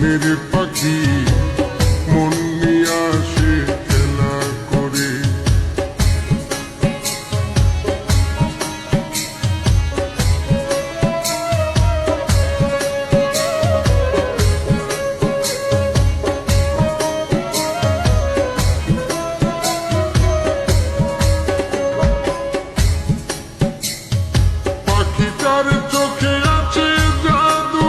গানের পাখি মন নিয়ে আসে খেলা করে। পাখিটার চোখে আছে জাদু,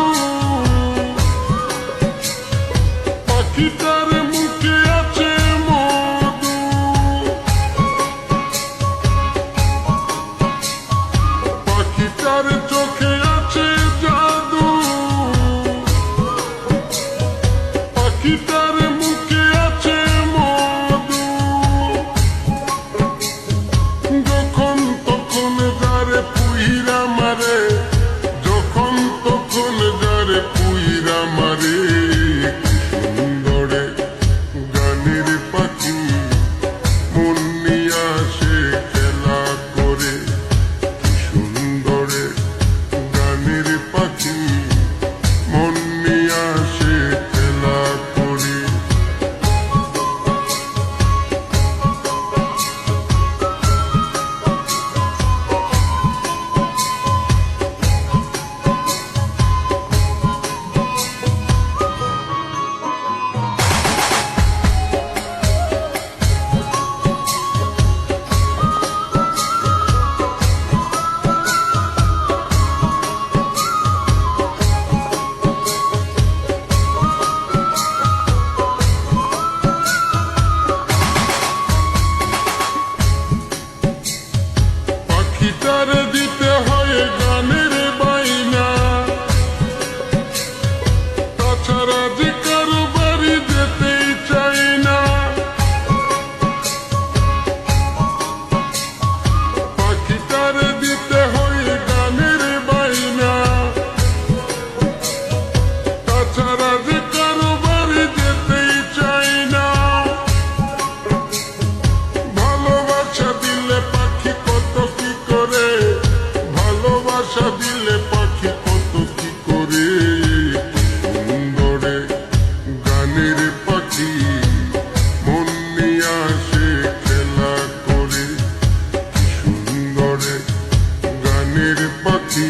পাখিটার মুখে আছে মধু, পাখিটার চোখে আছে জাদু, পাখিটার মুখে আছে মধু। যখন তখন যারে পুইরা মারে, যখন তখন যারে পুইরা মারে, সুন্দরে গানের পাখি মন নিয়ে আসে খেলা করে। সুন্দরে গানের পাখি মন নিয়ে আসে খেলা করে। পাখিটার দিতে হয় গানের বাইনা, তাছাড়া যে কারো বাড়ি যেতেই চাই না। পাখিটার দিতে হয় গানের বাইনা, তাছাড়া যে কারো বাড়ি যেতেই চাই না। ভালোবাসা দিলে পাখি কত কি করে, ভালোবাসা দিলে পাখি কত কি করে। সুন্দরে গানের পাখি মন নিয়ে আসে খেলা করে। সুন্দরে গানের পাখি